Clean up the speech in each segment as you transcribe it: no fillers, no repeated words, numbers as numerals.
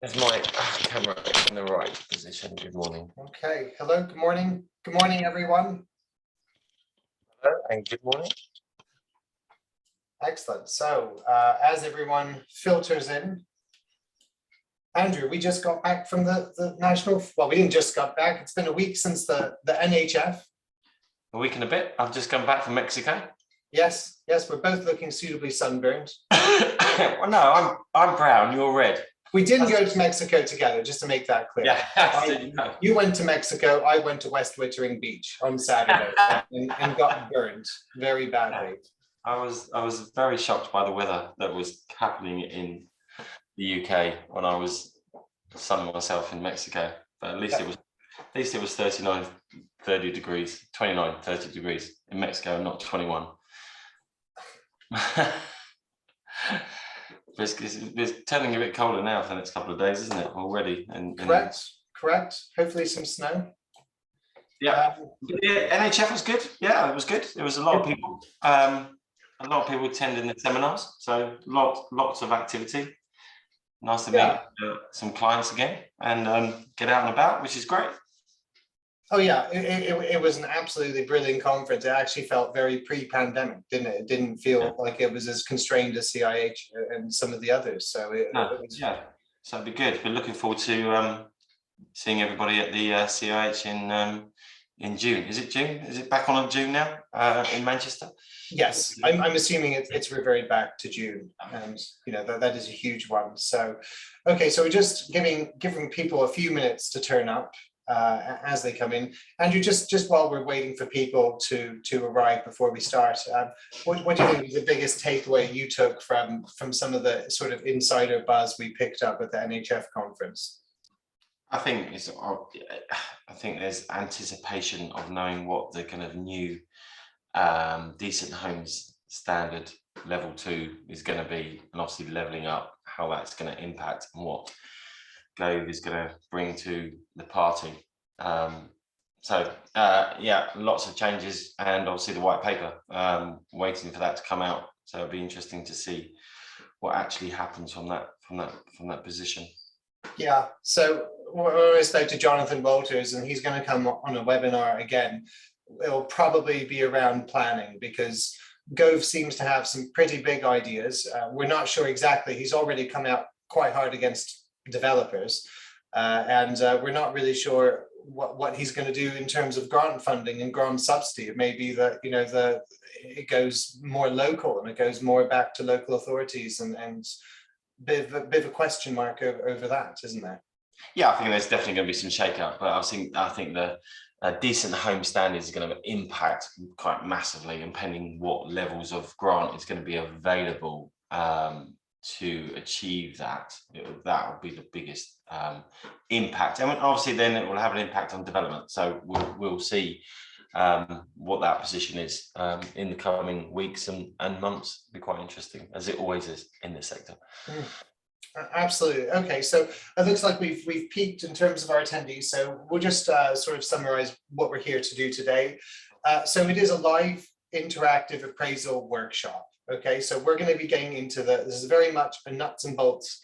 Is my camera in the right position? Good morning. Okay, hello, good morning. Good morning, everyone. Hello, and good morning. Excellent. So as everyone filters in, Andrew, we just got back from the national, well, we didn't just got back. It's been a week since the NHF. A week and a bit. I've just come back from Mexico. Yes, we're both looking suitably sunburned. Well, no, I'm brown, you're red. We didn't go to Mexico together, just to make that clear. Yeah, absolutely. You went to Mexico, I went to West Wittering Beach on Saturday and got burned very badly. I was very shocked by the weather that was happening in the UK when I was sunning myself in Mexico. But at least it was 29, 30 degrees, 29, 30 degrees in Mexico, not 21. It's turning a bit colder now for the next couple of days, isn't it? Already. Correct. Hopefully some snow. Yeah. NHF was good. Yeah, it was good. There was a lot of people. A lot of people attending the seminars, so lots of activity. Nice to meet some clients again and get out and about, which is great. Oh yeah, it was an absolutely brilliant conference. It actually felt very pre-pandemic, didn't it? It didn't feel like it was as constrained as CIH and some of the others. So it was... Yeah, so it'd be good. We're looking forward to seeing everybody at the CIH in June. Is it June? Is it back on in June now in Manchester? Yes, I'm assuming it's reverted back to June, and you know that is a huge one. So, okay, so we're just giving people a few minutes to turn up as they come in. Andrew, just while we're waiting for people to arrive before we start, what do you think was the biggest takeaway you took from some of the sort of insider buzz we picked up at the NHF conference? I think there's anticipation of knowing what the kind of new decent homes standard level 2 is going to be, and obviously leveling up, how that's going to impact and what Gove is going to bring to the party. Yeah, lots of changes, and obviously the white paper, waiting for that to come out. So it'll be interesting to see what actually happens from that position. Yeah. So we spoke to Jonathan Walters, and he's going to come on a webinar again. It'll probably be around planning, because Gove seems to have some pretty big ideas. We're not sure exactly. He's already come out quite hard against developers, and we're not really sure what he's going to do in terms of grant funding and grant subsidy. It may be that it goes more local and it goes more back to local authorities, and bit of a question mark over that, isn't there? Yeah, I think there's definitely going to be some shakeout, but I think the decent home standard is going to impact quite massively, depending what levels of grant is going to be available to achieve that. That will be the biggest impact, and obviously then it will have an impact on development. So we'll see what that position is in the coming weeks and months. It'll be quite interesting, as it always is in this sector. Absolutely. Okay, so it looks like we've peaked in terms of our attendees, so we'll just sort of summarize what we're here to do today. So it is a live interactive appraisal workshop. Okay, so we're going to be getting into this is very much a nuts and bolts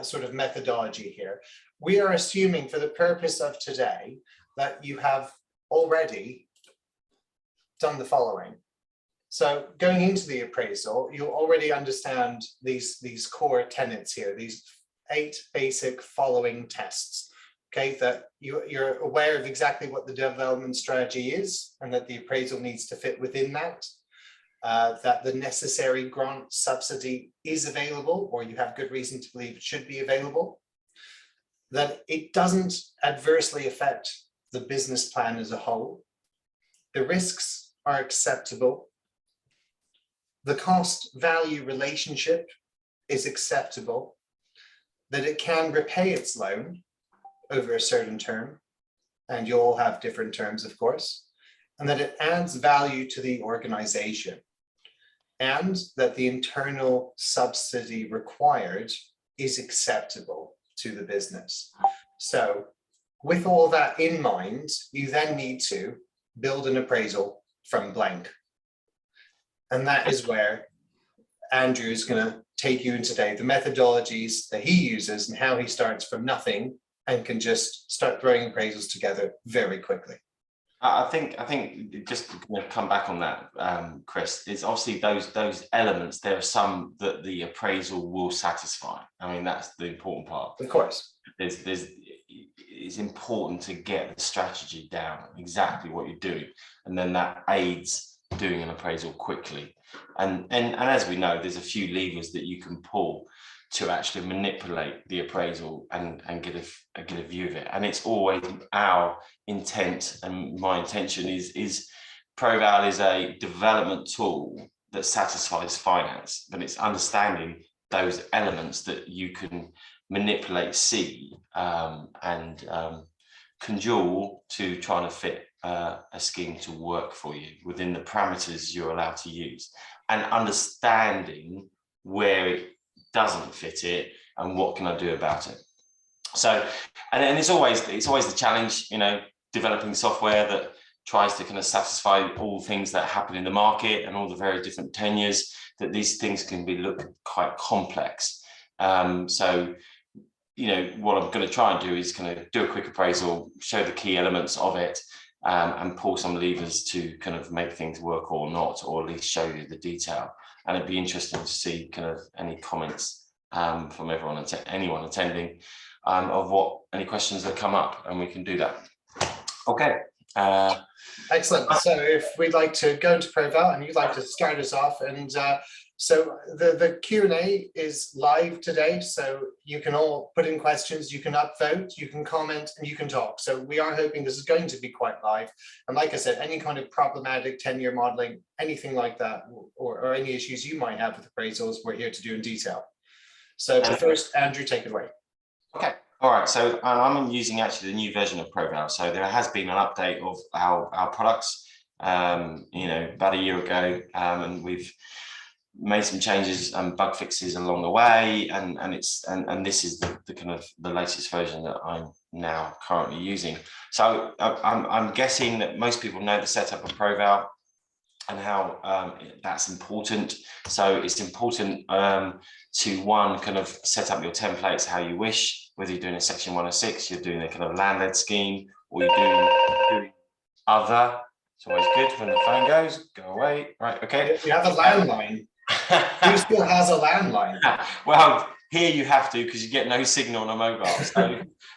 sort of methodology here. We are assuming, for the purpose of today, that you have already done the following. So going into the appraisal, you'll already understand these core tenets here, these 8 basic following tests. Okay, that you're aware of exactly what the development strategy is, and that the appraisal needs to fit within that. That the necessary grant subsidy is available, or you have good reason to believe it should be available. That it doesn't adversely affect the business plan as a whole. The risks are acceptable. The cost-value relationship is acceptable, that it can repay its loan over a certain term, and you all have different terms, of course, and that it adds value to the organization, and that the internal subsidy required is acceptable to the business. So with all that in mind, you then need to build an appraisal from blank. And that is where Andrew is going to take you in today, the methodologies that he uses and how he starts from nothing and can just start throwing appraisals together very quickly. I think just to come back on that, Chris, is obviously those elements. There are some that the appraisal will satisfy. I mean, that's the important part. Of course, it's important to get the strategy down, exactly what you're doing, and then that aids doing an appraisal quickly. And as we know, there's a few levers that you can pull to actually manipulate the appraisal and get a view of it. And it's always our intent, and my intention is ProVal is a development tool that satisfies finance, but it's understanding those elements that you can manipulate, see, and conjure to try to fit a scheme to work for you within the parameters you're allowed to use, and understanding where it doesn't fit it and what can I do about it. So, and it's always the challenge, you know, developing software that tries to kind of satisfy all things that happen in the market and all the very different tenures, that these things can be look quite complex. So, you know, what I'm going to try and do is kind of do a quick appraisal, show the key elements of it, and pull some levers to kind of make things work or not, or at least show you the detail. And it'd be interesting to see kind of any comments from everyone, anyone attending, of any questions that come up, and we can do that. Okay. Excellent. So if we'd like to go into ProVal and you'd like to start us off, and so the Q&A is live today, so you can all put in questions, you can upvote, you can comment, and you can talk. So we are hoping this is going to be quite live. And like I said, any kind of problematic 10-year modeling, anything like that, or any issues you might have with appraisals, we're here to do in detail. So first, Andrew, take it away. Okay. All right, so I'm using actually the new version of ProVal. So there has been an update of our products, you know, about a year ago, and we've made some changes and bug fixes along the way, and this is the kind of the latest version that I'm now currently using. So I'm guessing that most people know the setup of ProVal and how that's important. So it's important to kind of set up your templates how you wish, whether you're doing a section 106, you're doing a kind of land-led scheme, or you're doing other. It's always good when the phone goes, go away, right, okay. You have a landline. Who still has a landline? Well, here you have to, because you get no signal on a mobile.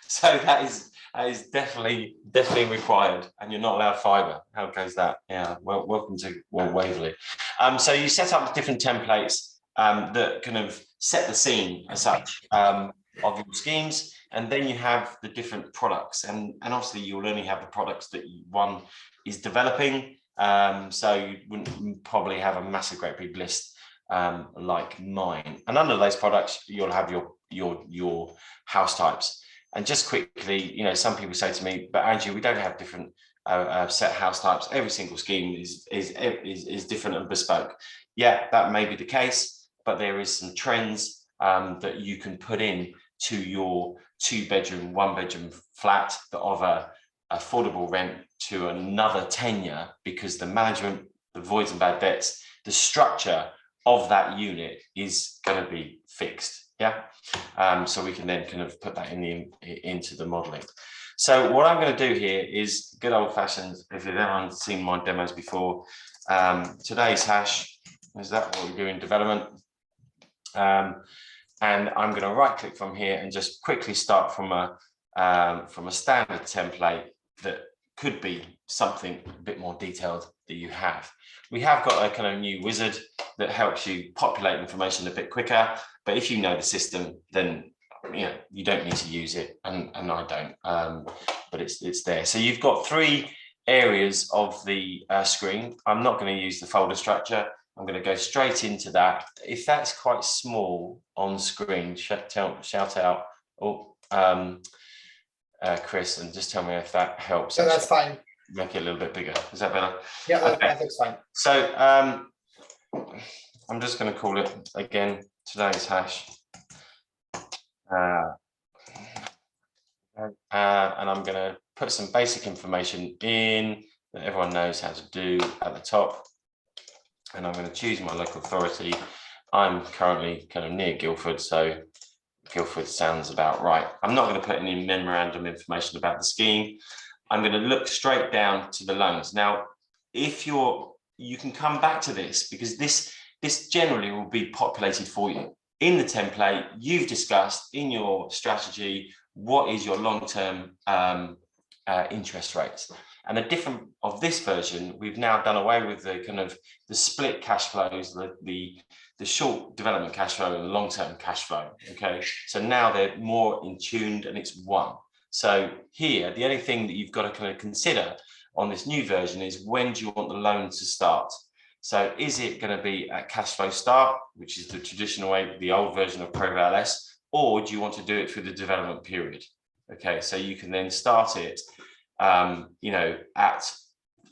So that is definitely required, and you're not allowed fiber. How goes that? Yeah, well, welcome to Waverley. So you set up different templates that kind of set the scene as such of your schemes, and then you have the different products, and obviously you'll only have the products that one is developing. So you wouldn't probably have a massive great big list like mine, and under those products you'll have your house types. And just quickly, you know, some people say to me, but Andrew, we don't have different set house types. Every single scheme is different and bespoke. Yeah, that may be the case, but there is some trends that you can put in to your 2-bedroom, 1-bedroom flat that offer affordable rent to another tenure, because the management, the voids and bad debts, the structure of that unit is going to be fixed. Yeah, so we can then kind of put that into the modeling. So what I'm going to do here is good old-fashioned, if you've ever seen my demos before, today's hash, is that what we do in development? And I'm going to right-click from here and just quickly start from a standard template that could be something a bit more detailed that you have. We have got a kind of new wizard that helps you populate information a bit quicker, but if you know the system, then you know you don't need to use it, and I don't, but it's there. So you've got 3 areas of the screen. I'm not going to use the folder structure. I'm going to go straight into that. If that's quite small on screen, shout out, Chris, and just tell me if that helps. So that's fine. Make it a little bit bigger. Is that better? Yeah, that looks fine. So I'm just going to call it again today's hash, and I'm going to put some basic information in that everyone knows how to do at the top, and I'm going to choose my local authority, I'm currently kind of near Guildford, so Guildford sounds about right. I'm not going to put any memorandum information about the scheme. I'm going to look straight down to the loans. Now, if you can come back to this, because this generally will be populated for you. In the template, you've discussed in your strategy, what is your long-term interest rates. And the different of this version, we've now done away with the kind of the split cash flows, the short development cash flow and the long-term cash flow. Okay, so now they're more in tuned and it's one. So here, the only thing that you've got to kind of consider on this new version is, when do you want the loan to start? So is it going to be at cash flow start, which is the traditional way, the old version of ProVal-S, or do you want to do it through the development period? Okay, so you can then start it, you know, at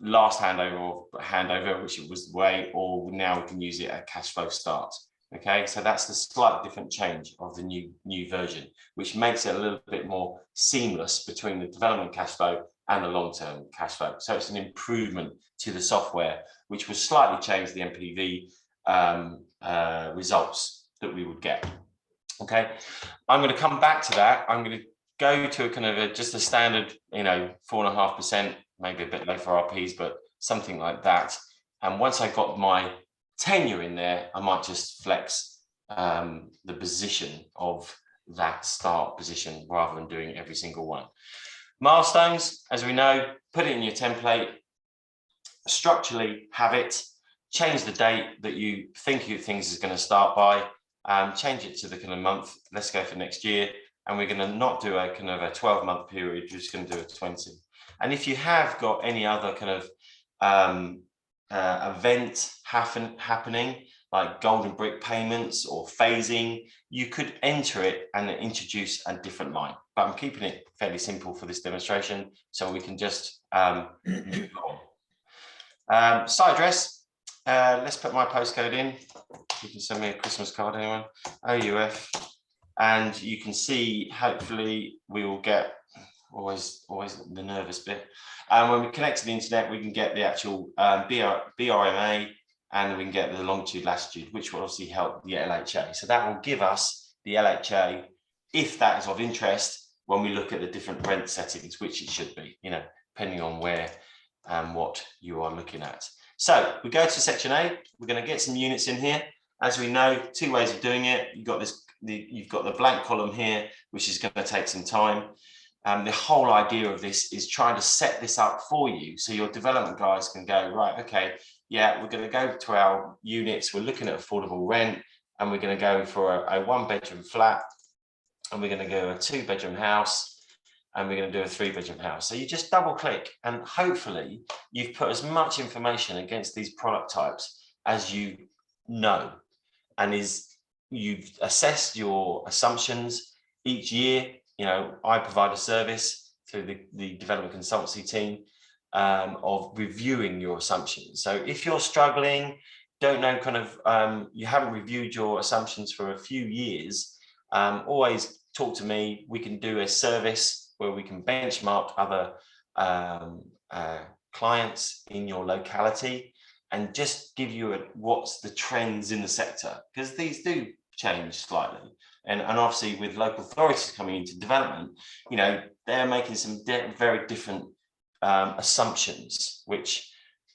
last handover, which it was the way, or now we can use it at cash flow start. Okay, so that's the slight different change of the new version, which makes it a little bit more seamless between the development cash flow and the long-term cash flow. So it's an improvement to the software, which will slightly change the NPV results that we would get. Okay, I'm going to come back to that. I'm going to go to a kind of just a standard, you know, 4.5%, maybe a bit low for RPs, but something like that. And once I got my tenure in there, I might just flex the position of that start position rather than doing every single one. Milestones, as we know, put it in your template, structurally have it, change the date that you think things is going to start by, change it to the kind of month. Let's go for next year. And we're going to not do a kind of a 12-month period, we're just going to do a 20. And if you have got any other kind of event happening, like golden brick payments or phasing, you could enter it and introduce a different line. But I'm keeping it fairly simple for this demonstration, so we can just move on. Site address, let's put my postcode in. You can send me a Christmas card, anyone? OUF. And you can see, hopefully, we will get, always the nervous bit. And when we connect to the internet, we can get the actual BRMA, and we can get the longitude, latitude, which will obviously help the LHA. So that will give us the LHA, if that is of interest, when we look at the different rent settings, which it should be, you know, depending on where and what you are looking at. So we go to section A. We're going to get some units in here. As we know, two ways of doing it. You've got this. You've got the blank column here, which is going to take some time. The whole idea of this is trying to set this up for you, so your development guys can go, right, okay, yeah, we're going to go to our units, we're looking at affordable rent, and we're going to go for a 1-bedroom flat, and we're going to go a 2-bedroom house, and we're going to do a 3-bedroom house. So you just double click, and hopefully you've put as much information against these product types as you know, and you've assessed your assumptions each year. You know, I provide a service through the development consultancy team of reviewing your assumptions. So if you're struggling, don't know kind of, you haven't reviewed your assumptions for a few years, always talk to me. We can do a service where we can benchmark other clients in your locality and just give you what's the trends in the sector, because these do change slightly. And obviously with local authorities coming into development, you know, they're making some very different assumptions, which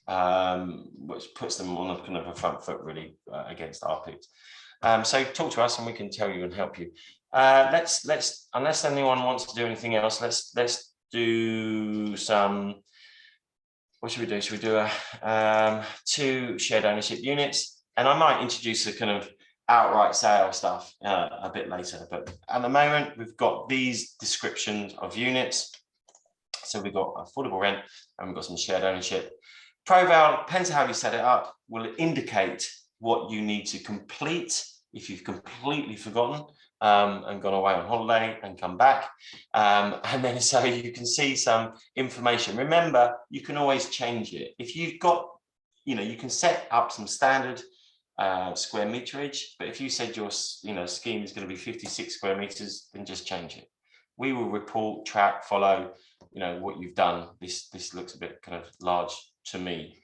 puts them on a kind of a front foot really against RPs. So talk to us and we can tell you and help you. Let's unless anyone wants to do anything else, let's do some. What should we do? Should we do a 2 shared ownership units? And I might introduce a kind of outright sale stuff a bit later, but at the moment we've got these descriptions of units. So we've got affordable rent and we've got some shared ownership. ProVal, depends how you set it up, will indicate what you need to complete if you've completely forgotten and gone away on holiday and come back. And then so you can see some information. Remember, you can always change it. If you've got, you know, you can set up some standard square meterage, but if you said your scheme is going to be 56 square meters, then just change it. We will report, track, follow, you know, what you've done. This looks a bit kind of large to me.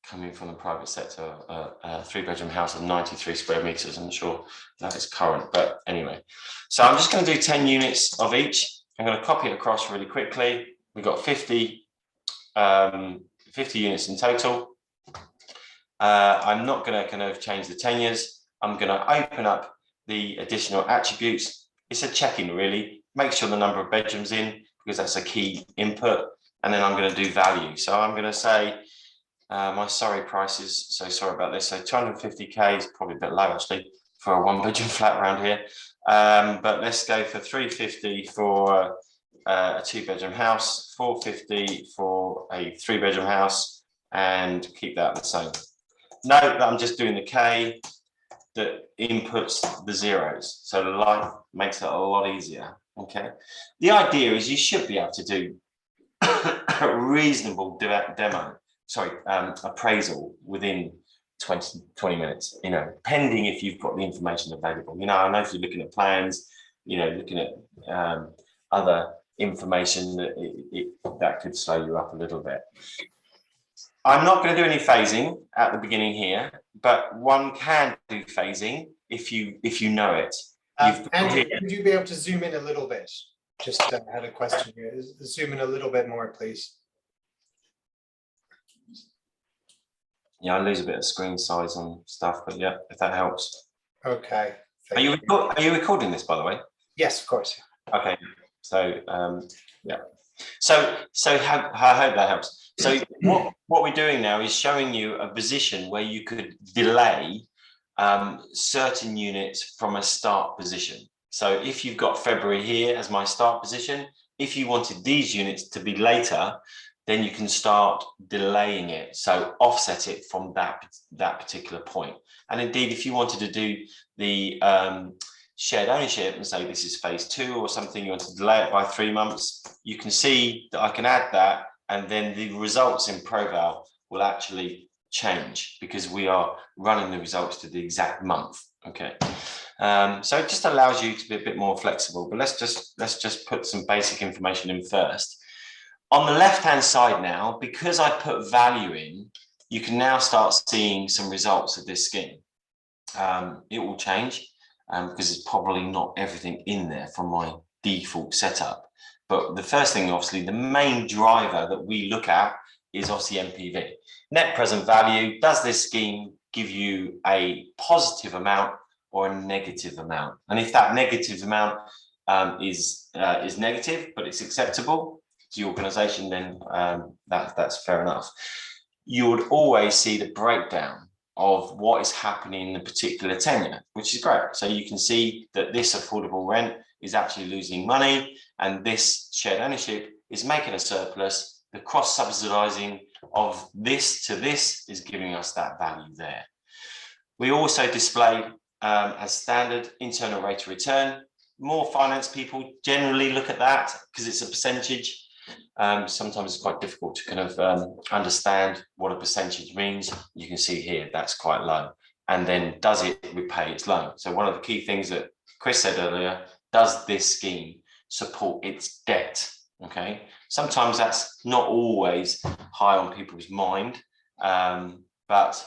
coming from the private sector, a 3-bedroom house of 93 square meters. I'm not sure that is current, but anyway. So I'm just going to do 10 units of each. I'm going to copy it across really quickly. We've got 50 units in total. I'm not going to kind of change the tenures. I'm going to open up the additional attributes. It's a check-in really. Make sure the number of bedrooms in, because that's a key input. And then I'm going to do value. So I'm going to say my Surrey prices. So sorry about this. So 250k is probably a bit low actually for a 1-bedroom flat around here. But let's go for 350 for a 2-bedroom house, 450 for a 3-bedroom house, and keep that the same. Note that I'm just doing the K that inputs the zeros. So the life makes it a lot easier. Okay. The idea is you should be able to do a reasonable appraisal within 20 minutes, you know, pending if you've got the information available. You know, I know if you're looking at plans, you know, looking at other information, that could slow you up a little bit. I'm not going to do any phasing at the beginning here, but one can do phasing if you know it. Andrew, would you be able to zoom in a little bit? Just had a question here. Zoom in a little bit more, please. Yeah, I lose a bit of screen size on stuff, but yeah, if that helps. Okay. Are you recording this, by the way? Yes, of course. Okay. So yeah. So I hope that helps. So what we're doing now is showing you a position where you could delay certain units from a start position. So if you've got February here as my start position, if you wanted these units to be later, then you can start delaying it. So offset it from that particular point. And indeed, if you wanted to do the shared ownership and say this is phase 2 or something, you want to delay it by 3 months, you can see that I can add that, and then the results in ProVal will actually change because we are running the results to the exact month. Okay. So it just allows you to be a bit more flexible, but let's just put some basic information in first. On the left-hand side now, because I put value in, you can now start seeing some results of this scheme. It will change because it's probably not everything in there from my default setup. But the first thing, obviously, the main driver that we look at is obviously NPV. Net present value. Does this scheme give you a positive amount or a negative amount? And if that negative amount is negative, but it's acceptable to your organization, then that's fair enough. You would always see the breakdown of what is happening in a particular tenure, which is great. So you can see that this affordable rent is actually losing money, and this shared ownership is making a surplus. The cross subsidizing of this to this is giving us that value there. We also display as standard internal rate of return. More finance people generally look at that because it's a percentage. Sometimes it's quite difficult to kind of understand what a percentage means. You can see here that's quite low. And then does it repay its loan? So one of the key things that Chris said earlier, does this scheme support its debt? Okay, sometimes that's not always high on people's mind, but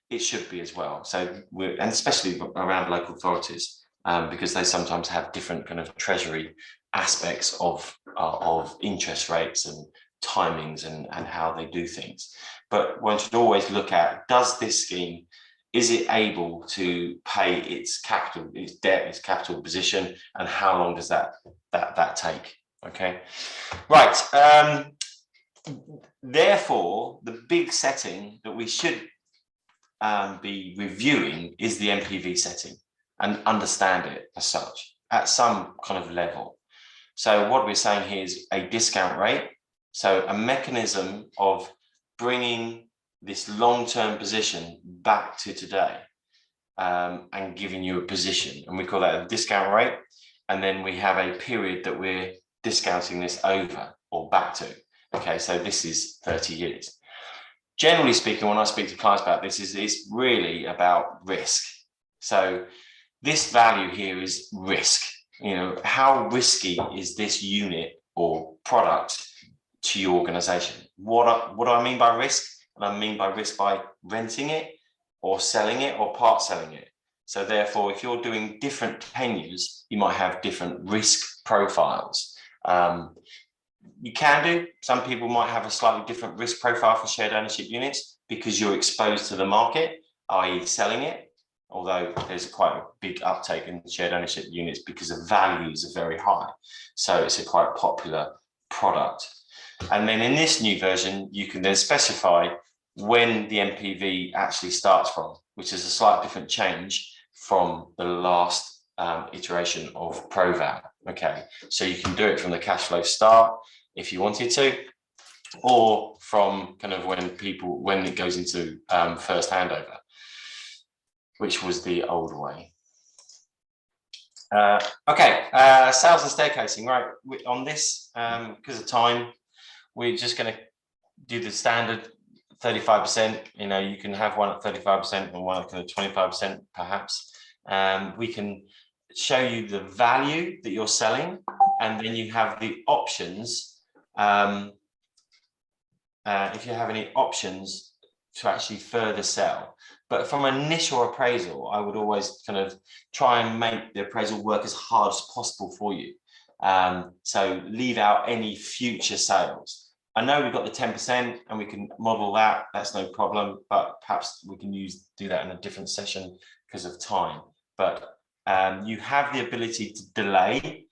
it should be as well. So and especially around local authorities, because they sometimes have different kind of treasury aspects of interest rates and timings and how they do things. But one should always look at, does this scheme, is it able to pay its capital, its debt, its capital position, and how long does that take? Okay, right. Therefore, the big setting that we should be reviewing is the NPV setting and understand it as such at some kind of level. So what we're saying here is a discount rate. So a mechanism of bringing this long-term position back to today and giving you a position. And we call that a discount rate. And then we have a period that we're discounting this over or back to. Okay, so this is 30 years. Generally speaking, when I speak to clients about this, it's really about risk. So this value here is risk. You know, how risky is this unit or product to your organization? What do I mean by risk? And I mean by risk by renting it or selling it or part selling it. So therefore, if you're doing different tenures, you might have different risk profiles. You can do, some people might have a slightly different risk profile for shared ownership units because you're exposed to the market, i.e. selling it, although there's quite a big uptake in shared ownership units because the values are very high. So it's a quite popular product. And then in this new version, you can then specify when the MPV actually starts from, which is a slight different change from the last iteration of ProVal. Okay, so you can do it from the cash flow start if you wanted to, or from kind of when it goes into first handover, which was the old way. Okay, sales and staircasing, right? On this, because of time, we're just going to do the standard 35%. You know, you can have one at 35% and one at 25% perhaps. We can show you the value that you're selling, and then you have the options. If you have any options to actually further sell. But from initial appraisal, I would always kind of try and make the appraisal work as hard as possible for you. So leave out any future sales. I know we've got the 10% and we can model that, that's no problem, but perhaps we can do that in a different session because of time. But you have the ability to delay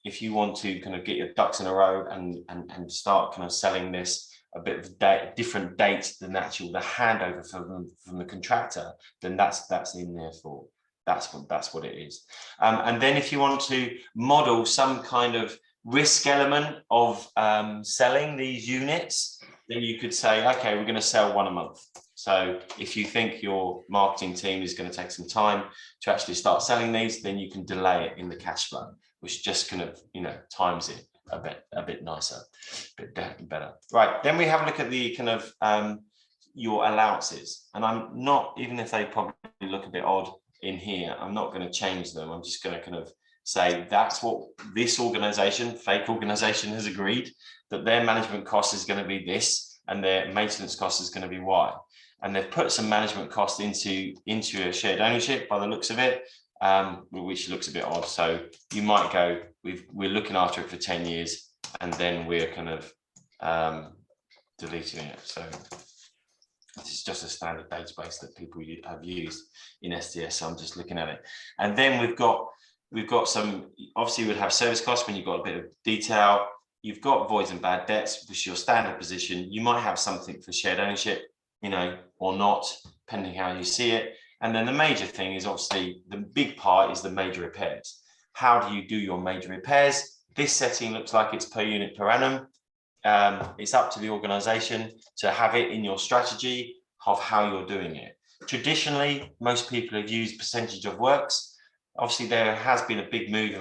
if you want to kind of get your ducks in a row and start kind of selling this a bit of different date than actual the handover from the contractor, then that's in there for that's what it is. And then if you want to model some kind of risk element of selling these units, then you could say, okay, we're going to sell one a month. So if you think your marketing team is going to take some time to actually start selling these, then you can delay it in the cash flow, which just kind of, you know, times it a bit nicer, a bit better. Right, then we have a look at the kind of your allowances. And I'm not, even if they probably look a bit odd in here, I'm not going to change them. I'm just going to kind of say that's what this organization, fake organization, has agreed, that their management cost is going to be this and their maintenance cost is going to be Y. And they've put some management cost into a shared ownership by the looks of it, which looks a bit odd. So you might go, we're looking after it for 10 years and then we're kind of deleting it. So this is just a standard database that people have used in SDS. So I'm just looking at it. And then we've got some, obviously you would have service costs when you've got a bit of detail. You've got voids and bad debts, which is your standard position. You might have something for shared ownership, you know, or not, depending how you see it. And then the major thing is obviously the big part is the major repairs. How do you do your major repairs? This setting looks like it's per unit per annum. It's up to the organization to have it in your strategy of how you're doing it. Traditionally, most people have used percentage of works. Obviously, there has been a big move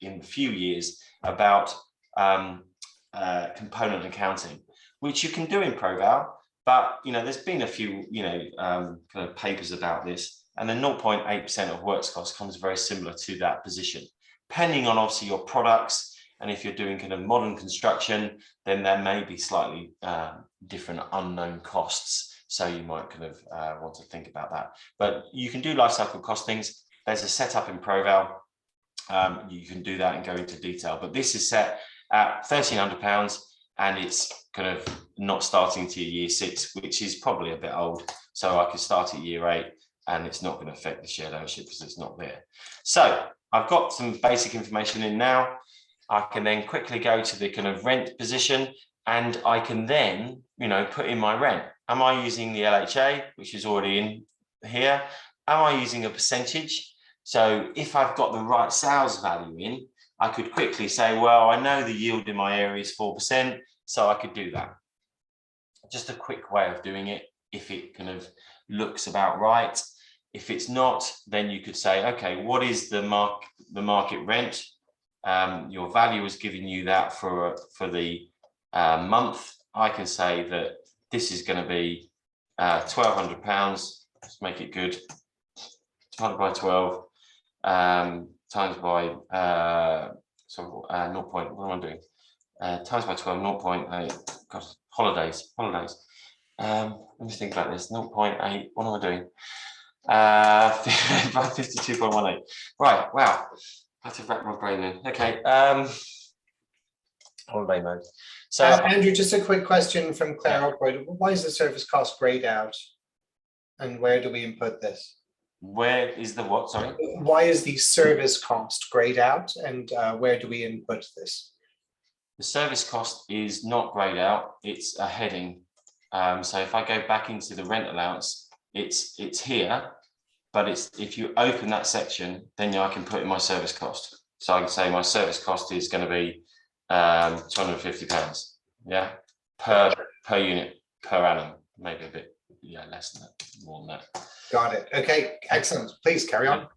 in a few years about component accounting, which you can do in ProVal. But, you know, there's been a few, you know, kind of papers about this, and the 0.8% of works cost comes very similar to that position. Depending on obviously your products, and if you're doing kind of modern construction, then there may be slightly different unknown costs. So you might kind of want to think about that. But you can do life cycle costings. There's a setup in ProVal. You can do that and go into detail. But this is set at £1,300. And it's kind of not starting to year 6, which is probably a bit old. So I could start at year 8 and it's not going to affect the shared ownership because it's not there. So I've got some basic information in now. I can then quickly go to the kind of rent position and I can then, you know, put in my rent. Am I using the LHA, which is already in here? Am I using a percentage? So if I've got the right sales value in, I could quickly say, well, I know the yield in my area is 4%, so I could do that. Just a quick way of doing it if it kind of looks about right. If it's not, then you could say, okay, what is the market rent? Your value is giving you that for the month. I can say that this is going to be £1,200. Let's make it good. Divided by 12. Times by 0. What am I doing? Times by 12, 0.8. God, holidays. Let me think about this. 0.8. What am I doing? 52.18. Right. Wow. I have to wrap my brain in. Okay. Holiday mode. So Andrew, just a quick question from Claire Albright. Why is the service cost grayed out? And where do we input this? Where is the what? Sorry. Why is the service cost grayed out, and where do we input this? The service cost is not grayed out. It's a heading. So if I go back into the rent allowance, it's here, but it's if you open that section, then I can put in my service cost. So I can say my service cost is going to be £250. Yeah, per unit per annum, maybe a bit less than that, more than that. Got it. Okay, excellent. Please carry on.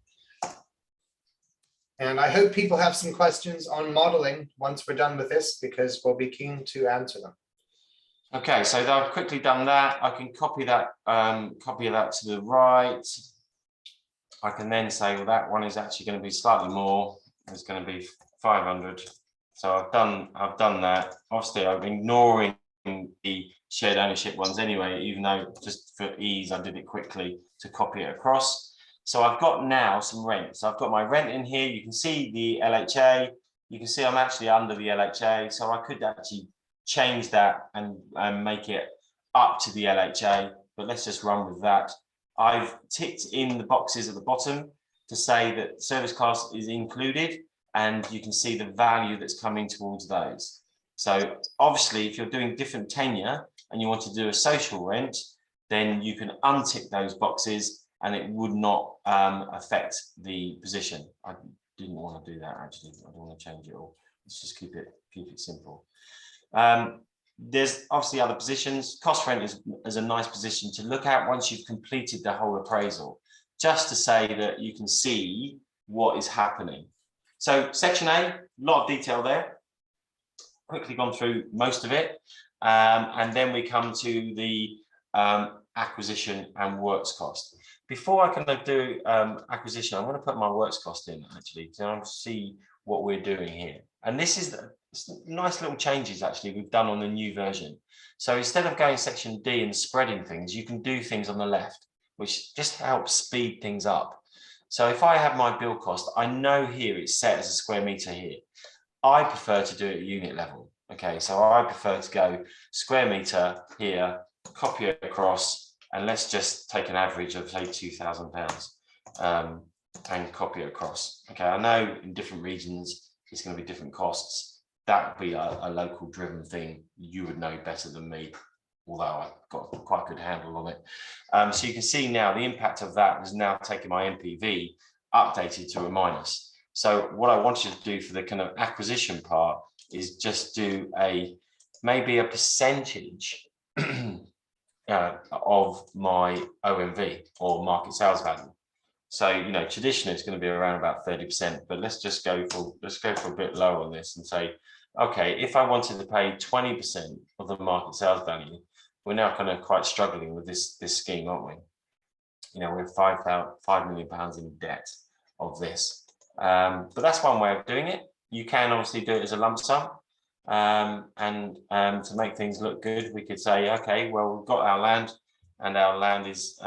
And I hope people have some questions on modeling once we're done with this, because we'll be keen to answer them. Okay, so I've quickly done that. I can copy that to the right. I can then say, well, that one is actually going to be slightly more. It's going to be 500. So I've done that. Obviously, I'm ignoring the shared ownership ones anyway, even though just for ease, I did it quickly to copy it across. So I've got now some rent. So I've got my rent in here. You can see the LHA. You can see I'm actually under the LHA. So I could actually change that and make it up to the LHA, but let's just run with that. I've ticked in the boxes at the bottom to say that service cost is included, and you can see the value that's coming towards those. So obviously, if you're doing different tenure and you want to do a social rent, then you can untick those boxes and it would not affect the position. I didn't want to do that actually. I don't want to change it all. Let's just keep it simple. There's obviously other positions. Cost rent is a nice position to look at once you've completed the whole appraisal, just to say that you can see what is happening. So section A, a lot of detail there. Quickly gone through most of it. And then we come to the acquisition and works cost. Before I can do acquisition, I'm going to put my works cost in actually to see what we're doing here. And this is nice little changes actually we've done on the new version. So instead of going section D and spreading things, you can do things on the left, which just helps speed things up. So if I have my build cost, I know here it's set as a square meter here. I prefer to do it at unit level. Okay, so I prefer to go square meter here, copy it across, and let's just take an average of say £2,000 and copy it across. Okay, I know in different regions it's going to be different costs. That would be a local driven thing. You would know better than me, although I've got quite a good handle on it. So you can see now the impact of that is now taking my MPV updated to a minus. So what I wanted to do for the kind of acquisition part is just do maybe a percentage of my OMV or market sales value. So traditionally it's going to be around about 30%, but let's go for a bit lower on this and say, okay, if I wanted to pay 20% of the market sales value, we're now kind of quite struggling with this scheme, aren't we? We're £5 million in debt of this. But that's one way of doing it. You can obviously do it as a lump sum. And to make things look good, we could say, okay, well, we've got our land and our land is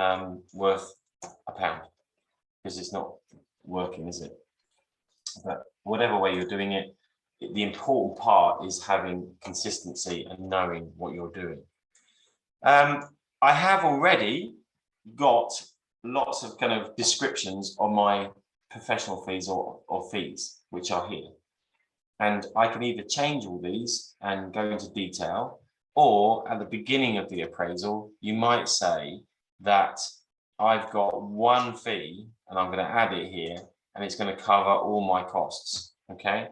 worth £1 because it's not working, is it? But whatever way you're doing it, the important part is having consistency and knowing what you're doing. I have already got lots of kind of descriptions on my professional fees or fees, which are here. And I can either change all these and go into detail, or at the beginning of the appraisal, you might say that I've got one fee and I'm going to add it here and it's going to cover all my costs. Okay.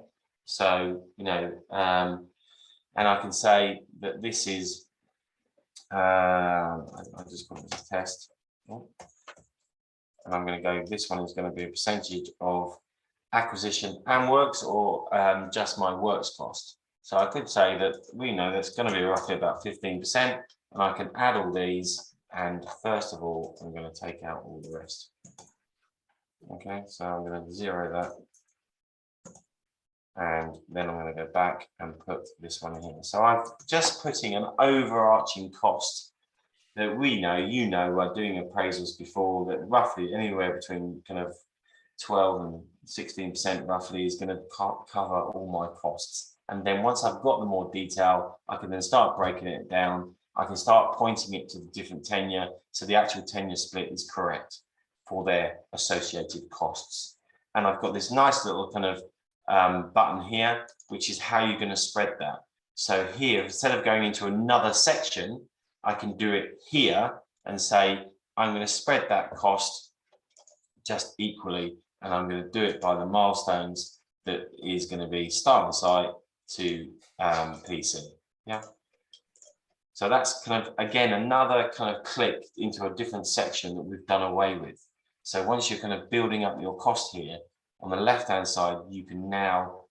So, and I can say that this is, I just put it as a test. Oh. And I'm going to go, this one is going to be a percentage of acquisition and works, or just my works cost. So I could say that we know that's going to be roughly about 15%, and I can add all these. And first of all, I'm going to take out all the rest. Okay, so I'm going to zero that. And then I'm going to go back and put this one in here. So I'm just putting an overarching cost that we know, you know, we're doing appraisals before, that roughly anywhere between kind of 12 and 16% roughly is going to cover all my costs. And then once I've got the more detail, I can then start breaking it down. I can start pointing it to the different tenure. So the actual tenure split is correct for their associated costs. And I've got this nice little kind of button here, which is how you're going to spread that. So here, instead of going into another section, I can do it here and say, I'm going to spread that cost just equally, and I'm going to do it by the milestones that is going to be starting site to PC. Yeah. So that's kind of, again, another kind of click into a different section that we've done away with. So once you're kind of building up your cost here, on the left-hand side, you can now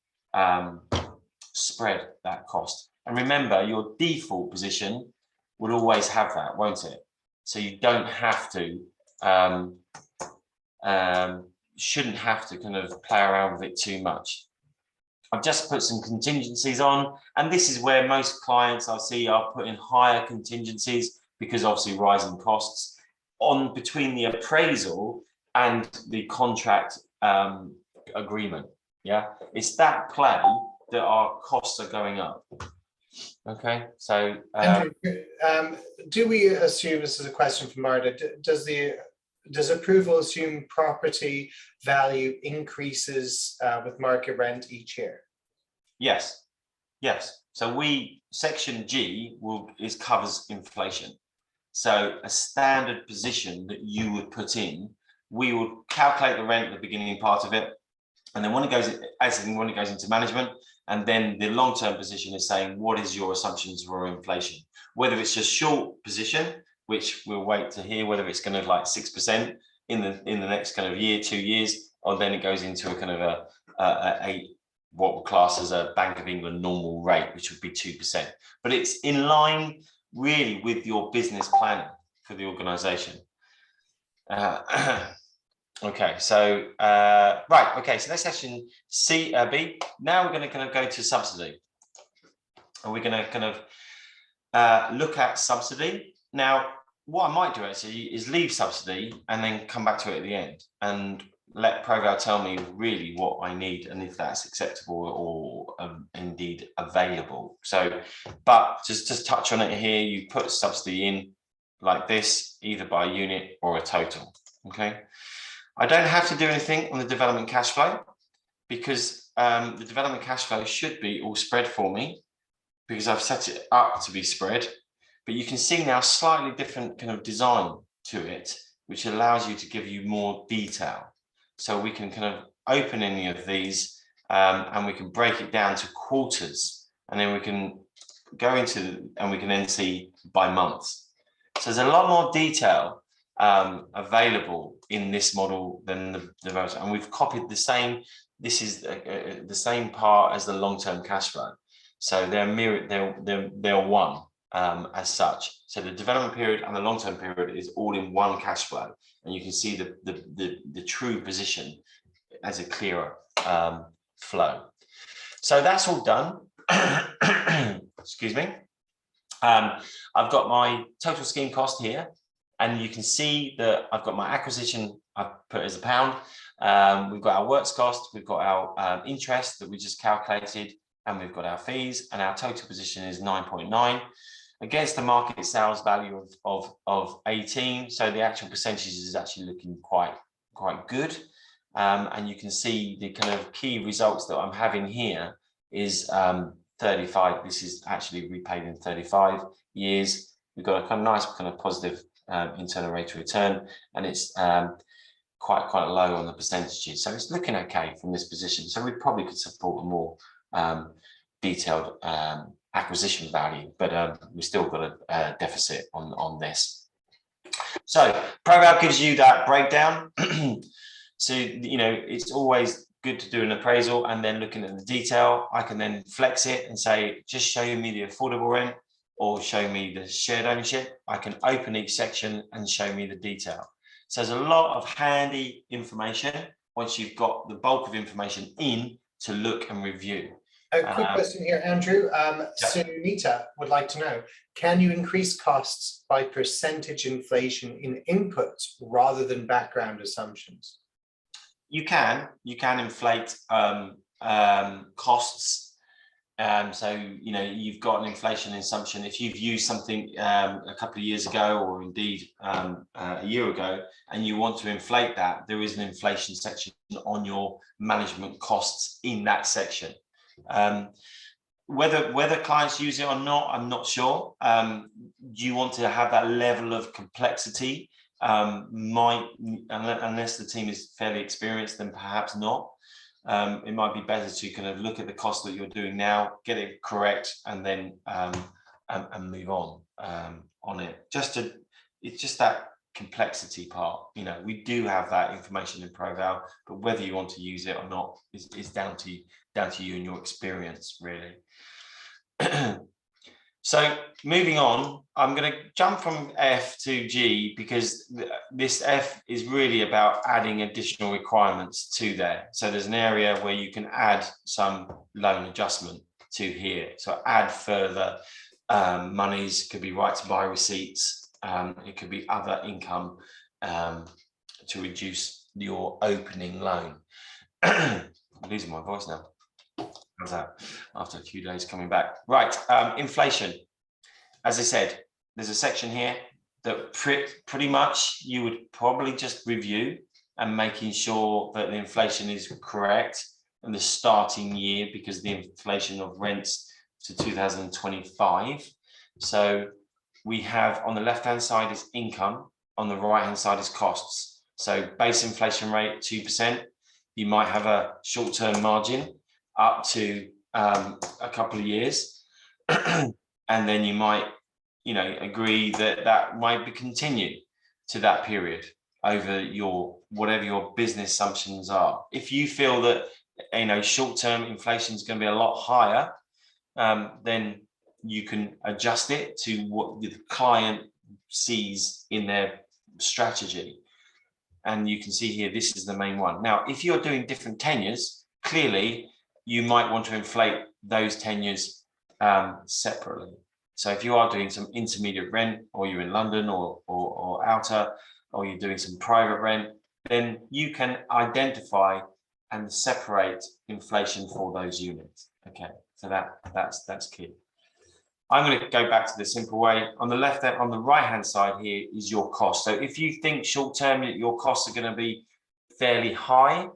spread that cost. And remember, your default position will always have that, won't it? So you don't have to, shouldn't have to kind of play around with it too much. I've just put some contingencies on, and this is where most clients I see are putting higher contingencies because obviously rising costs on between the appraisal and the contract agreement. Yeah, it's that play that our costs are going up. Okay, so Andrew, do we assume, this is a question from Marta, does approval assume property value increases with market rent each year? Yes, yes. So section G covers inflation. So a standard position that you would put in, we would calculate the rent at the beginning part of it, and then when it goes into management, and then the long-term position is saying, what is your assumptions for inflation? Whether it's just short position, which we'll wait to hear whether it's going to like 6% in the next kind of year, 2 years, or then it goes into a kind of a what we'll class as a Bank of England normal rate, which would be 2%. But it's in line really with your business planning for the organisation. Okay, so right, okay, so that's section B. Now we're going to kind of go to subsidy, and we're going to kind of look at subsidy. Now, what I might do actually is leave subsidy and then come back to it at the end and let Proval tell me really what I need and if that's acceptable or indeed available. So, but just touch on it here. You put subsidy in like this, either by unit or a total. Okay. I don't have to do anything on the development cash flow because the development cash flow should be all spread for me because I've set it up to be spread. But you can see now slightly different kind of design to it, which allows you to give you more detail. So we can kind of open any of these and we can break it down to quarters, and then we can go into, and we can then see by months. So there's a lot more detail available in this model than the developer, and we've copied the same. This is the same part as the long-term cash flow. So they're mirrored, they're one as such. So the development period and the long-term period is all in one cash flow, and you can see the true position as a clearer flow. So that's all done. Excuse me. I've got my total scheme cost here, and you can see that I've got my acquisition I've put as £1. We've got our works cost, we've got our interest that we just calculated, and we've got our fees, and our total position is 9.9 against the market sales value of 18. So the actual percentages is actually looking quite good. And you can see the kind of key results that I'm having here is 35. This is actually repaid in 35 years. We've got a kind of nice kind of positive internal rate of return, and it's quite low on the percentages. So it's looking okay from this position. So we probably could support a more detailed acquisition value, but we've still got a deficit on this. So Proval gives you that breakdown. So, you know, it's always good to do an appraisal and then looking at the detail. I can then flex it and say, just show me the affordable rent or show me the shared ownership. I can open each section and show me the detail. So there's a lot of handy information once you've got the bulk of information in to look and review. A quick question here, Andrew. Sunita would like to know, can you increase costs by percentage inflation in inputs rather than background assumptions? You can inflate costs. So, you know, you've got an inflation assumption. If you've used something a couple of years ago, or indeed a year ago, and you want to inflate that, there is an inflation section on your management costs in that section. Whether clients use it or not, I'm not sure. You want to have that level of complexity, unless the team is fairly experienced, then perhaps not. It might be better to kind of look at the cost that you're doing now, get it correct, and then and move on it. It's just that complexity part. You know, we do have that information in ProVal, but whether you want to use it or not is down to you and your experience, really. So moving on, I'm going to jump from F to G, because this F is really about adding additional requirements to there. So there's an area where you can add some loan adjustment to here. So add further monies, could be right to buy receipts, it could be other income to reduce your opening loan. I'm losing my voice now. How's that? After a few days coming back. Right, inflation. As I said, there's a section here that pretty much you would probably just review and making sure that the inflation is correct in the starting year, because the inflation of rents to 2025. So we have, on the left-hand side is income, on the right-hand side is costs. So base inflation rate 2%. You might have a short-term margin up to a couple of years, and then you might, you know, agree that that might be continued to that period over your whatever your business assumptions are. If you feel that, you know, short-term inflation is going to be a lot higher, then you can adjust it to what the client sees in their strategy. And you can see here, this is the main one. Now, if you're doing different tenures, clearly you might want to inflate those tenures separately. So if you are doing some intermediate rent, or you're in London or outer, or you're doing some private rent, then you can identify and separate inflation for those units. Okay, so that's key. I'm going to go back to the simple way. On the left, on the right hand side here is your cost. So if you think short term your costs are going to be fairly high,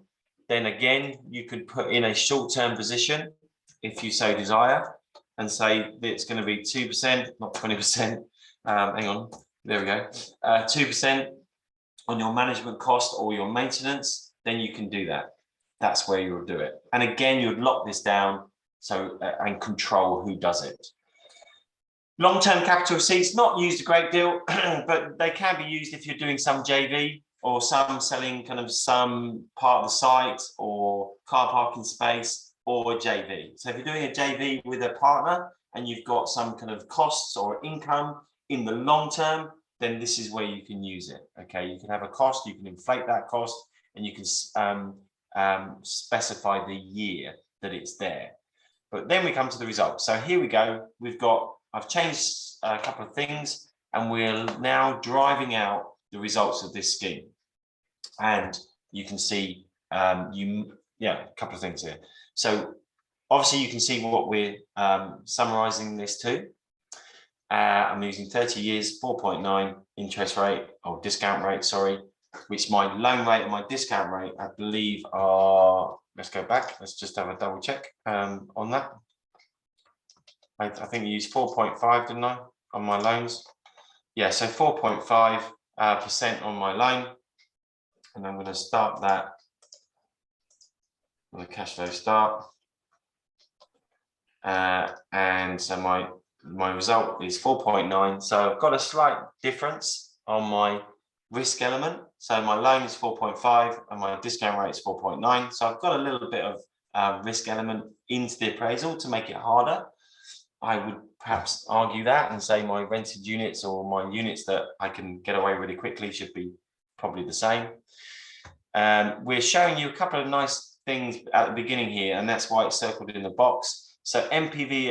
then again you could put in a short term position if you so desire, and say that it's going to be 2%, not 20%. Hang on, there we go. 2% on your management cost or your maintenance, then you can do that. That's where you'll do it. And again, you'd lock this down so and control who does it. Long-term capital receipts, not used a great deal, but they can be used if you're doing some JV or some selling kind of some part of the site or car parking space or a JV. So if you're doing a JV with a partner and you've got some kind of costs or income in the long term, then this is where you can use it. Okay, you can have a cost, you can inflate that cost, and you can specify the year that it's there. But then we come to the results. So here we go. I've changed a couple of things, and we're now driving out the results of this scheme. And you can see, a couple of things here. So obviously you can see what we're summarizing this to. I'm using 30 years, 4.9 interest rate, or discount rate, sorry, which my loan rate and my discount rate, I believe, are, let's go back, let's just have a double check on that. I think you used 4.5, didn't I, on my loans? Yeah, so 4.5% on my loan. And I'm going to start that with a cash flow start. And so my result is 4.9. So I've got a slight difference on my risk element. So my loan is 4.5 and my discount rate is 4.9. So I've got a little bit of risk element into the appraisal to make it harder. I would perhaps argue that and say my rented units or my units that I can get away really quickly should be probably the same. We're showing you a couple of nice things at the beginning here, and that's why it's circled in the box. So MPV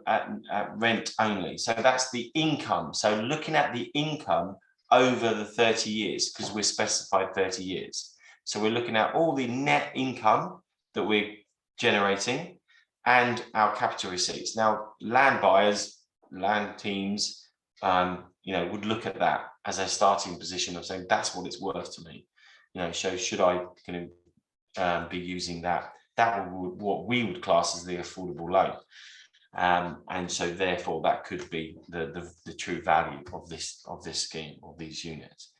at rent only. So that's the income. So looking at the income over the 30 years, because we're specified 30 years. So we're looking at all the net income that we're generating and our capital receipts. Now, land buyers, land teams, would look at that as a starting position of saying that's what it's worth to me. So should I be using that? That would what we would class as the affordable loan, and so therefore that could be the true value of this scheme or these units.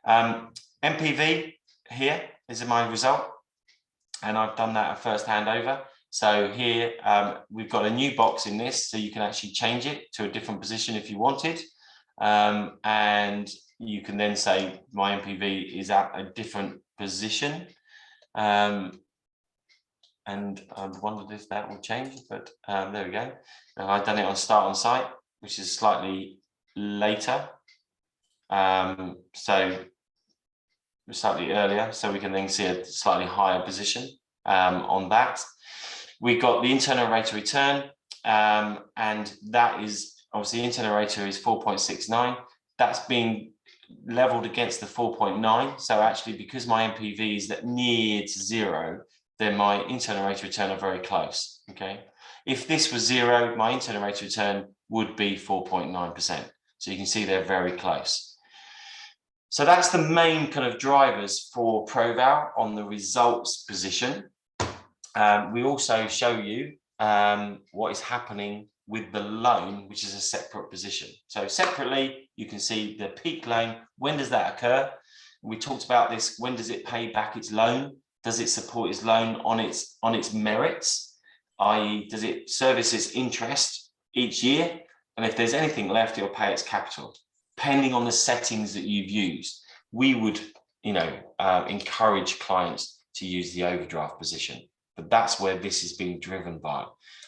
MPV here is my result, and I've done that at first handover. So here we've got a new box in this, so you can actually change it to a different position if you wanted, and you can then say my MPV is at a different position. And I wondered if that will change, but there we go. And I've done it on start on site, which is slightly later, so slightly earlier, so we can then see a slightly higher position on that. We got the internal rate of return, and that is obviously the internal rate is 4.69. That's being leveled against the 4.9. So actually, because my MPV is near to zero, then my internal rate of return are very close. Okay, if this was zero, my internal rate of return would be 4.9%. So you can see they're very close. So that's the main kind of drivers for ProVal on the results position. We also show you what is happening with the loan, which is a separate position. So separately, you can see the peak loan. When does that occur? We talked about this. When does it pay back its loan? Does it support its loan on its merits? I.e., does it service its interest each year? And if there's anything left, it'll pay its capital. Depending on the settings that you've used, we would, encourage clients to use the overdraft position. But that's where this is being driven by.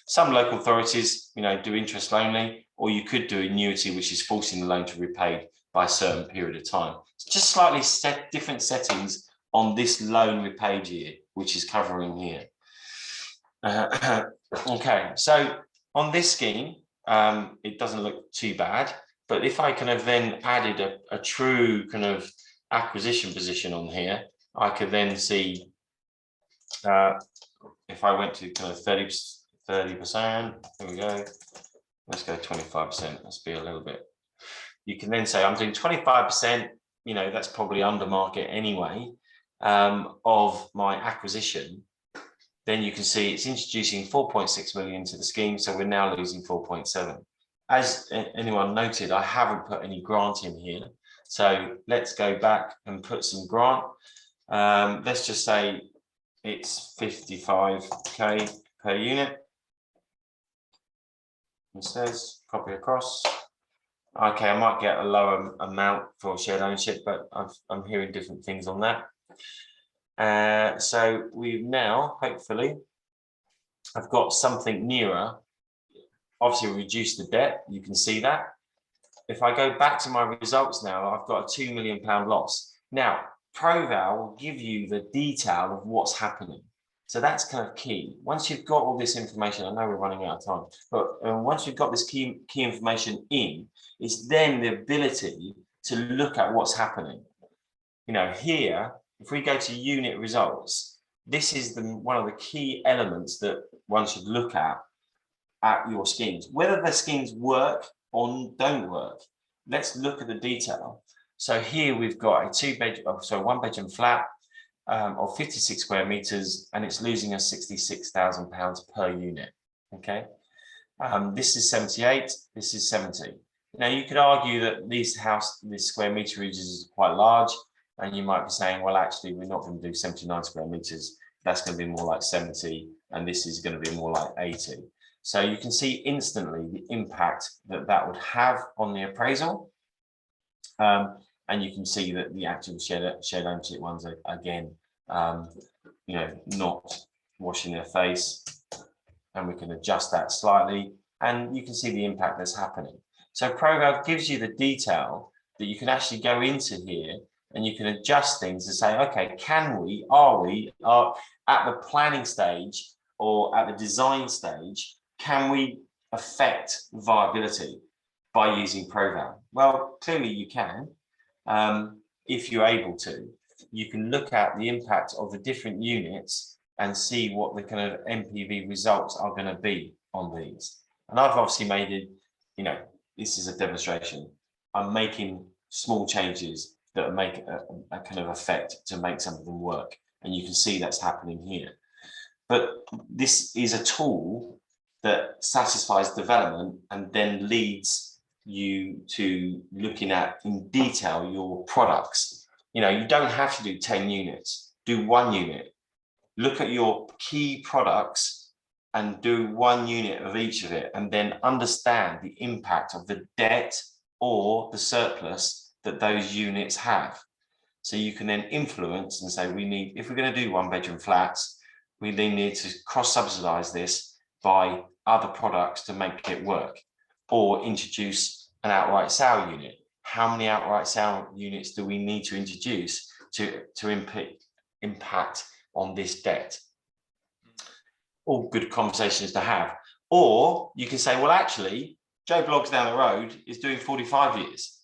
Some local authorities, do interest only, or you could do annuity, which is forcing the loan to be repaid by a certain period of time. It's just slightly different settings on this loan repaid year, which is covering here. Okay, so on this scheme, it doesn't look too bad, but if I kind of then added a true kind of acquisition position on here, I could then see if I went to kind of 30%, there we go. Let's go 25%. Let's be a little bit. You can then say I'm doing 25%, that's probably under market anyway, of my acquisition. Then you can see it's introducing 4.6 million to the scheme. So we're now losing 4.7. As anyone noted, I haven't put any grant in here. So let's go back and put some grant. Let's just say it's 55k per unit. It says copy across. Okay, I might get a lower amount for shared ownership, but I'm hearing different things on that. So we've now, hopefully, I've got something nearer. Obviously, we reduced the debt. You can see that. If I go back to my results now, I've got a £2 million loss. Now, ProVal will give you the detail of what's happening. So that's kind of key. Once you've got all this information, I know we're running out of time, but once you've got this key information in, it's then the ability to look at what's happening. Here, if we go to unit results, this is one of the key elements that one should look at your schemes. Whether the schemes work or don't work, let's look at the detail. So here we've got a one-bedroom flat of 56 square meters, and it's losing us £66,000 per unit. Okay, this is 78. This is 70. Now you could argue that this square meterage is quite large, and you might be saying, well, actually, we're not going to do 79 square meters. That's going to be more like 70, and this is going to be more like 80. So you can see instantly the impact that would have on the appraisal. And you can see that the actual shared ownership ones are, again, not washing their face. And we can adjust that slightly, and you can see the impact that's happening. So ProVal gives you the detail that you can actually go into here and you can adjust things and say, okay, are at the planning stage or at the design stage, can we affect viability by using ProVal? Well, clearly you can, if you're able to. You can look at the impact of the different units and see what the kind of NPV results are going to be on these. And I've obviously made it, you know, this is a demonstration. I'm making small changes that make a kind of effect to make something work. And you can see that's happening here. But this is a tool that satisfies development and then leads you to looking at in detail your products. You know, you don't have to do 10 units, do 1 unit. Look at your key products and do 1 unit of each of it, and then understand the impact of the debt or the surplus that those units have. So you can then influence and say, we need, if we're going to do 1-bedroom flats, we then need to cross-subsidize this by other products to make it work, or introduce an outright sale unit. How many outright sale units do we need to introduce to impact on this debt? All good conversations to have. Or you can say, well, actually, Joe Bloggs down the road is doing 45 years.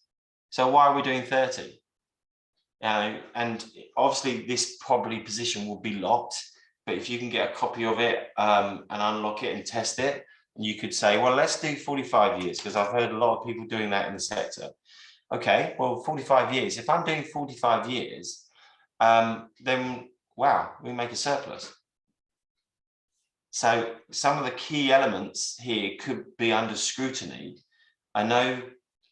So why are we doing 30? And obviously this probably position will be locked, but if you can get a copy of it and unlock it and test it, you could say, well, let's do 45 years, because I've heard a lot of people doing that in the sector. Okay, well, 45 years. If I'm doing 45 years, then wow, we make a surplus. So some of the key elements here could be under scrutiny. I know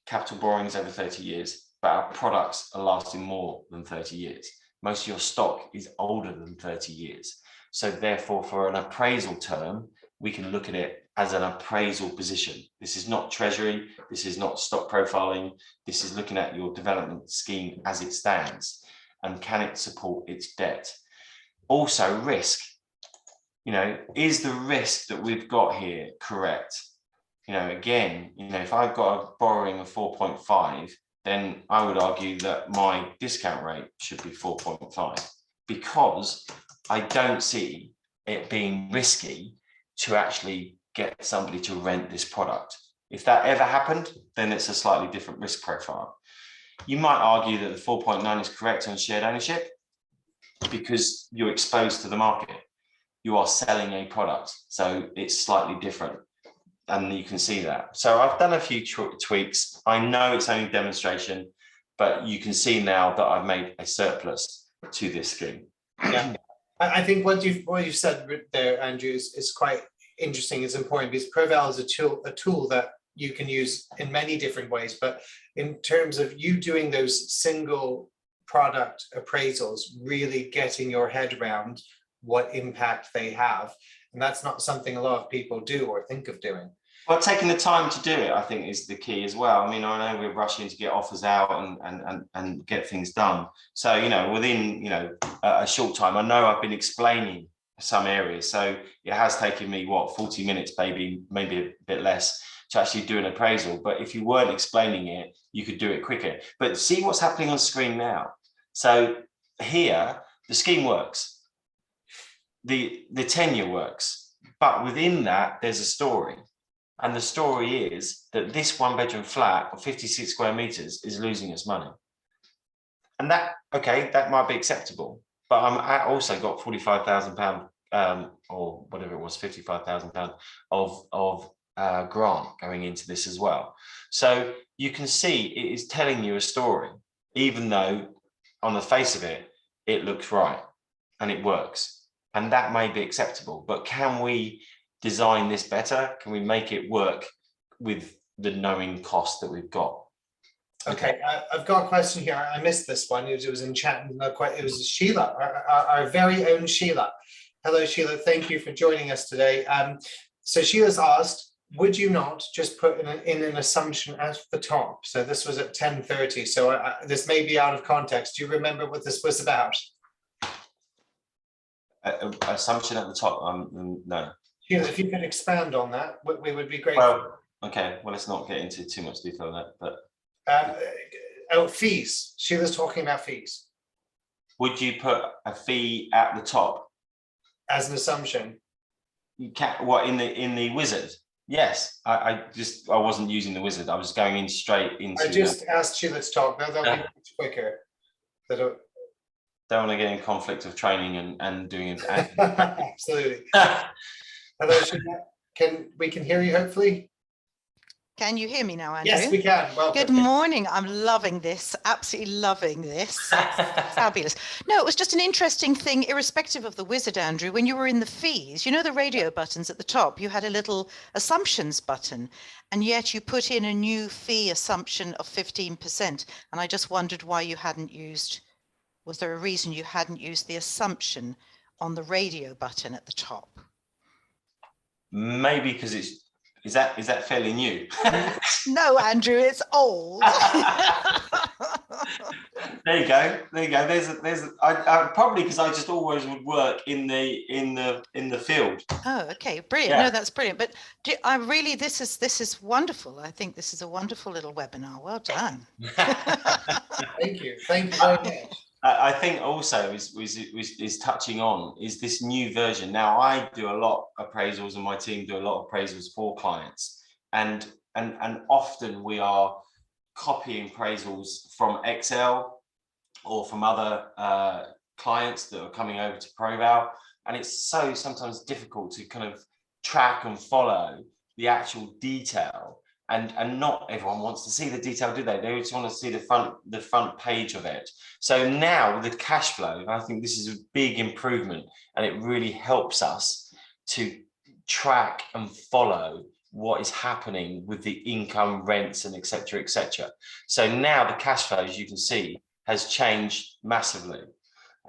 capital borrowing is over 30 years, but our products are lasting more than 30 years. Most of your stock is older than 30 years. So therefore, for an appraisal term, we can look at it as an appraisal position. This is not treasury. This is not stock profiling. This is looking at your development scheme as it stands, and can it support its debt? Also, risk. You know, is the risk that we've got here correct? You know, again, you know, if I've got a borrowing of 4.5, then I would argue that my discount rate should be 4.5, because I don't see it being risky to actually get somebody to rent this product. If that ever happened, then it's a slightly different risk profile. You might argue that the 4.9 is correct on shared ownership because you're exposed to the market. You are selling a product, so it's slightly different, and you can see that. So I've done a few tweaks. I know it's only demonstration, but you can see now that I've made a surplus to this scheme. Yeah, I think what you've said there, Andrew, is quite interesting. It's important because ProVal is a tool that you can use in many different ways. But in terms of you doing those single product appraisals, really getting your head around what impact they have, and that's not something a lot of people do or think of doing. Well, taking the time to do it, I think, is the key as well. I mean, I know we're rushing to get offers out and get things done. So, you know, within, you know, a short time, I know I've been explaining some areas. So it has taken me, what, 40 minutes, maybe a bit less, to actually do an appraisal. But if you weren't explaining it, you could do it quicker. But see what's happening on screen now. So here, the scheme works. The tenure works. But within that, there's a story. And the story is that this 1-bedroom flat of 56 square meters is losing its money. And that, okay, that might be acceptable. But I also got £45,000 or whatever it was, £55,000 of grant going into this as well. So you can see it is telling you a story, even though on the face of it, it looks right and it works. And that may be acceptable, but can we design this better? Can we make it work with the knowing cost that we've got? Okay, I've got a question here. I missed this one. It was in chat. It was Sheila, our very own Sheila. Hello, Sheila. Thank you for joining us today. So Sheila's asked, would you not just put in an assumption at the top? So this was at 10:30. So this may be out of context. Do you remember what this was about? Assumption at the top? No. Sheila, if you could expand on that, we would be grateful. Well, okay. Well, let's not get into too much detail on that. But Oh, fees. Sheila's talking about fees Would you put a fee at the top? as an assumption. You can't, what, in the wizard? Yes, I wasn't using the wizard. I was going in straight into. I just asked Sheila to talk. Now that'll be much quicker. Don't want to get in conflict of training and doing it. Absolutely. Hello, Sheila. We can hear you, hopefully? Can you hear me now, Andrew? Yes, we can. Welcome. Good morning. I'm loving this. Absolutely loving this. Fabulous. No, it was just an interesting thing, irrespective of the wizard, Andrew. When you were in the fees, you know the radio buttons at the top, you had a little assumptions button, and yet you put in a new fee assumption of 15%. And I just wondered why you hadn't used, was there a reason you hadn't used the assumption on the radio button at the top? Maybe because is that fairly new? No, Andrew, it's old. There you go. I probably because I just always would work in the field. Oh, okay, brilliant. Yeah. No, that's brilliant. But I really, this is wonderful. I think this is a wonderful little webinar. Well done. Thank you. Thank you very much. I think also is touching on is this new version. Now I do a lot of appraisals and my team do a lot of appraisals for clients, and often we are copying appraisals from Excel or from other clients that are coming over to ProVal, and it's so sometimes difficult to kind of track and follow the actual detail. And not everyone wants to see the detail, do they? They just want to see the front page of it. So now with the cash flow, I think this is a big improvement, and it really helps us to track and follow what is happening with the income, rents, and etc. etc. So now the cash flow, as you can see, has changed massively,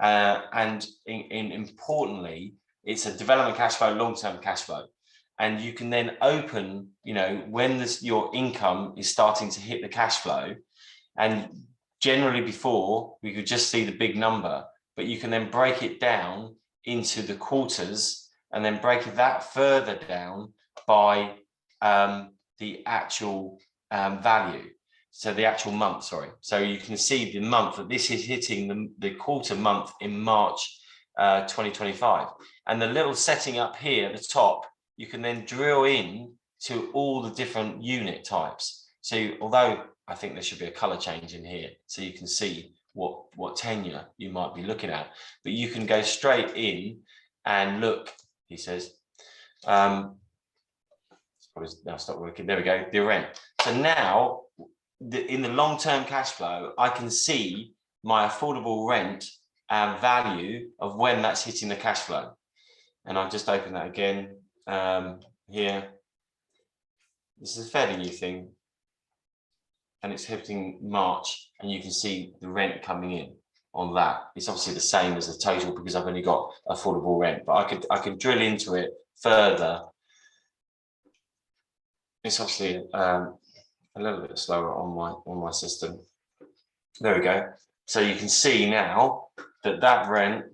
and importantly, it's a development cash flow, long-term cash flow. And you can then open, when your income is starting to hit the cash flow, and generally before we could just see the big number, but you can then break it down into the quarters and then break that further down by the actual value. So the actual month, sorry. So you can see the month that this is hitting the quarter month in March 2025. And the little setting up here at the top, you can then drill in to all the different unit types. So although I think there should be a color change in here, so you can see what tenure you might be looking at, but you can go straight in and look, he says, it's probably now stop working. There we go, the rent. So now in the long-term cash flow, I can see my affordable rent and value of when that's hitting the cash flow. And I'll just open that again. Here, this is a fairly new thing, and it's hitting March, and you can see the rent coming in on that. It's obviously the same as the total because I've only got affordable rent, but I could drill into it further. It's obviously a little bit slower on my system. There we go. So you can see now that rent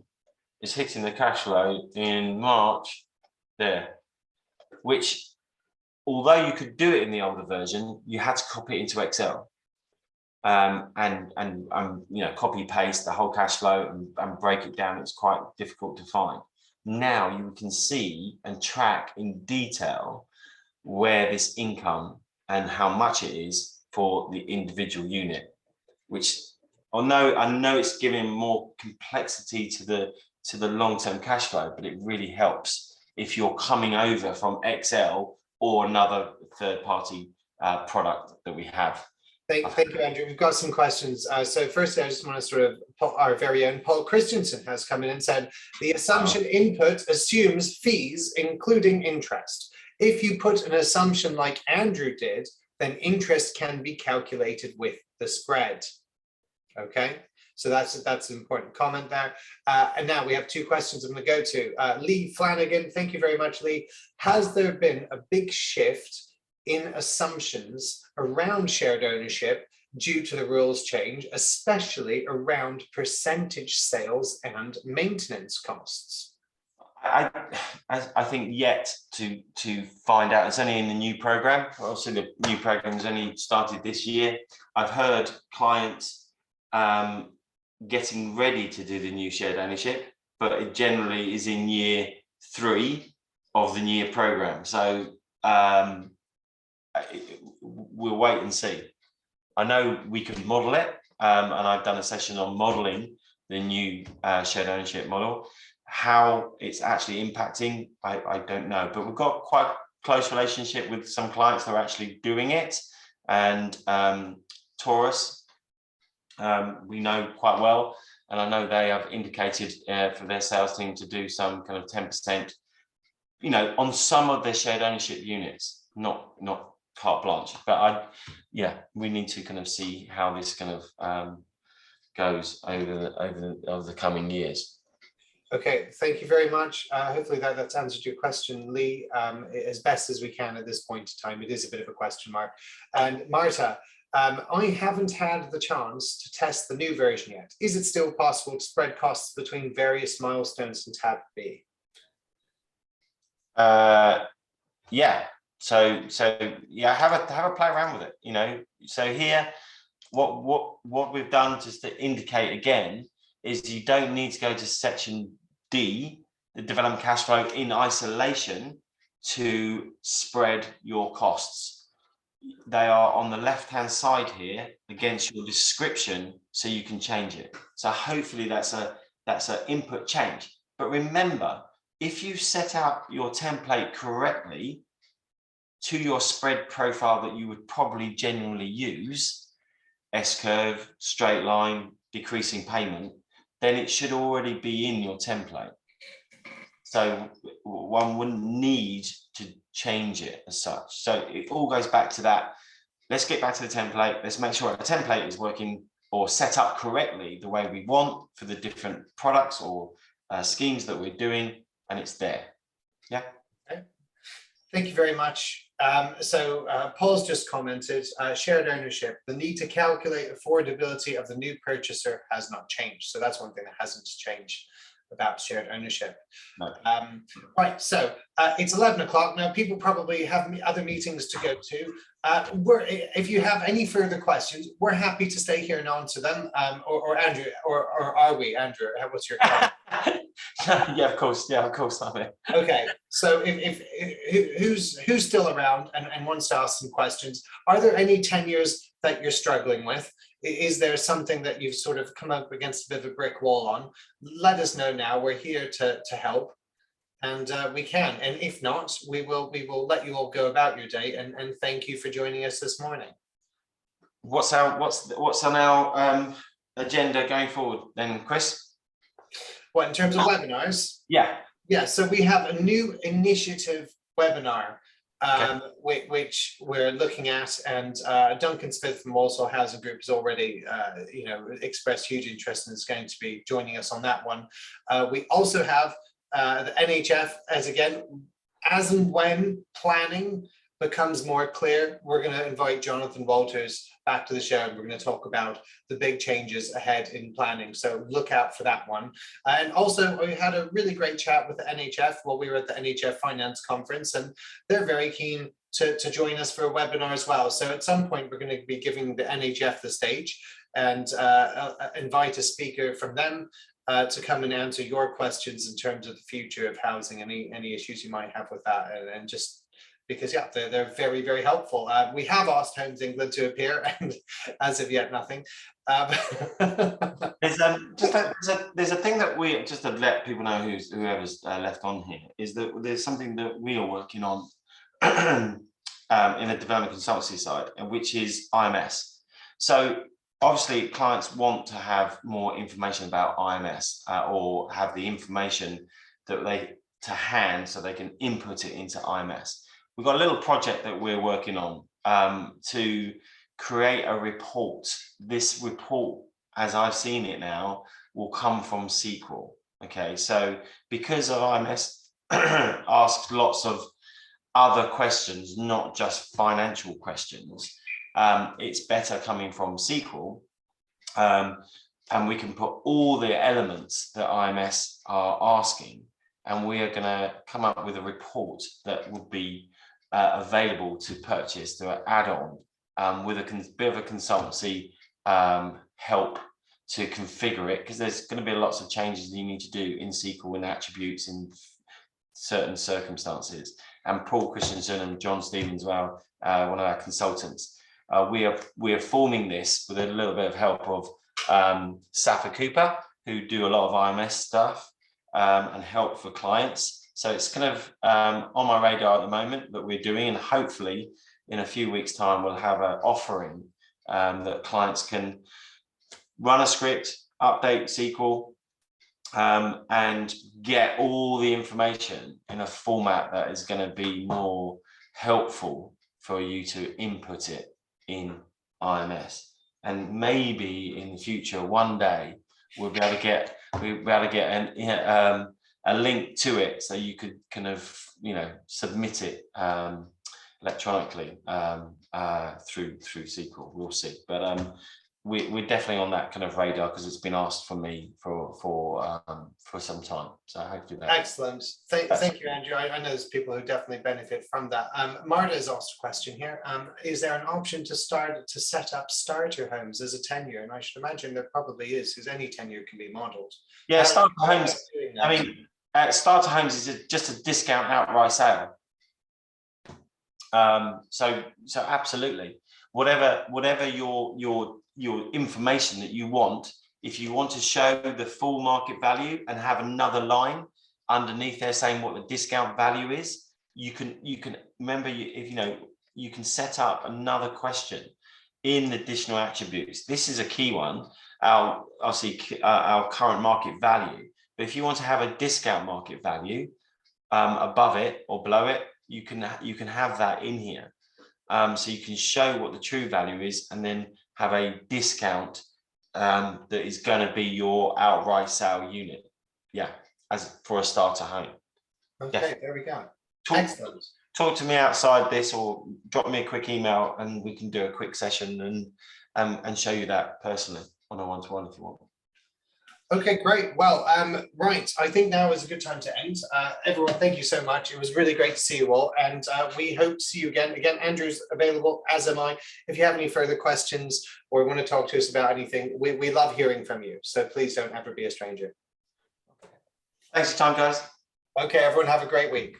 is hitting the cash flow in March there, which, although you could do it in the older version, you had to copy it into Excel, and copy paste the whole cash flow and break it down. It's quite difficult to find. Now you can see and track in detail where this income and how much it is for the individual unit, which I know it's giving more complexity to the long-term cash flow, but it really helps if you're coming over from Excel or another third-party product that we have. Thank you, Andrew. We've got some questions. So firstly, I just want to sort of, our very own Paul Christensen has come in and said, the assumption input assumes fees, including interest. If you put an assumption like Andrew did, then interest can be calculated with the spread. Okay. So that's an important comment there. And now we have two questions I'm going to go to. Lee Flanagan, thank you very much, Lee. Has there been a big shift in assumptions around shared ownership due to the rules change, especially around percentage sales and maintenance costs? I think yet to find out. It's only in the new program. Obviously, the new program has only started this year. I've heard clients getting ready to do the new shared ownership, but it generally is in year 3 of the year program. So we'll wait and see. I know we can model it, and I've done a session on modeling the new shared ownership model. How it's actually impacting, I don't know, but we've got quite a close relationship with some clients that are actually doing it. And Taurus, we know quite well, and I know they have indicated for their sales team to do some kind of 10%, on some of their shared ownership units, not carte blanche. But we need to kind of see how this kind of goes over the coming years. Okay, thank you very much. Hopefully that's answered your question, Lee, as best as we can at this point in time. It is a bit of a question mark. And Marta, I haven't had the chance to test the new version yet. Is it still possible to spread costs between various milestones in tab B? Yeah. So yeah, have a play around with it. So here, what we've done, just to indicate again, is you don't need to go to section D, the development cash flow, in isolation to spread your costs. They are on the left hand side here against your description, so you can change it. So hopefully that's an input change. But remember, if you set out your template correctly to your spread profile that you would probably genuinely use, S-curve, straight line, decreasing payment, then it should already be in your template. So one wouldn't need to change it as such. So it all goes back to that. Let's get back to the template. Let's make sure our template is working or set up correctly the way we want for the different products or schemes that we're doing, and it's there. Yeah. Okay. Thank you very much. Paul's just commented, shared ownership, the need to calculate affordability of the new purchaser has not changed. So that's one thing that hasn't changed about shared ownership. No. Right, so it's 11 o'clock now. People probably have other meetings to go to. If you have any further questions, we're happy to stay here and answer them. Or Andrew, or are we, Andrew? What's your comment? Yeah, of course. Yeah, of course. Okay, so who's still around and wants to ask some questions? Are there any tenures that you're struggling with? Is there something that you've sort of come up against a bit of a brick wall on? Let us know now. We're here to help, and we can. And if not, we will let you all go about your day. And thank you for joining us this morning. What's on our agenda going forward then, Chris? What, in terms of webinars? Yeah. So we have a new initiative webinar, which we're looking at, and Duncan Smith from Walsall Housing Group has already, expressed huge interest and is going to be joining us on that one. We also have the NHF, as and when planning becomes more clear, we're going to invite Jonathan Walters back to the show, and we're going to talk about the big changes ahead in planning. So look out for that one. And also, we had a really great chat with the NHF while we were at the NHF Finance Conference, and they're very keen to join us for a webinar as well. So at some point, we're going to be giving the NHF the stage and invite a speaker from them to come and answer your questions in terms of the future of housing, any issues you might have with that, and just because they're very, very helpful. We have asked Homes England to appear, and as of yet, nothing. There's a thing that we, just to let people know whoever's left on here, is that there's something that we are working on in the development consultancy side, which is IMS. So obviously clients want to have more information about IMS, or have the information that they to hand so they can input it into IMS. We've got a little project that we're working on to create a report. This report, as I've seen it now, will come from SQL. Okay, so because of IMS asks lots of other questions, not just financial questions, it's better coming from SQL, and we can put all the elements that IMS are asking and we are going to come up with a report that would be available to purchase to add on with a bit of a consultancy help to configure it, because there's going to be lots of changes that you need to do in SQL and attributes in certain circumstances. And Paul Christensen and John Stevens, well, one of our consultants, we are forming this with a little bit of help of Safa Cooper, who do a lot of IMS stuff and help for clients. So it's kind of on my radar at the moment that we're doing, and hopefully in a few weeks' time we'll have an offering that clients can run a script, update SQL, and get all the information in a format that is going to be more helpful for you to input it in IMS. And maybe in the future, one day, we'll be able to get a link to it, so you could kind of, you know, submit it electronically through SQL. We'll see, but we're definitely on that kind of radar, because it's been asked from me for some time. So hopefully that. Excellent. Thank you, Andrew. I know there's people who definitely benefit from that. Marta has asked a question here. Is there an option to set up starter homes as a tenure? And I should imagine there probably is, because any tenure can be modelled. Yeah, starter homes. I mean, starter homes is just a discount outright sale. So absolutely, whatever your information that you want, if you want to show the full market value and have another line underneath there saying what the discount value is, you can remember, you can set up another question in additional attributes. This is a key one. Our current market value. But if you want to have a discount market value above it or below it, you can have that in here. So you can show what the true value is, and then have a discount that is going to be your outright sale unit. Yeah, as for a starter home. Okay, there we go. Excellent. Talk to me outside this, or drop me a quick email, and we can do a quick session and show you that personally on a one-to-one if you want. Okay, great. Well, right. I think now is a good time to end. Everyone, thank you so much. It was really great to see you all, and we hope to see you again. Again, Andrew's available, as am I. If you have any further questions or want to talk to us about anything, we love hearing from you. So please don't ever be a stranger. Thanks for your time, guys. Okay, everyone, have a great week.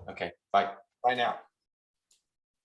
Okay, bye. Bye now.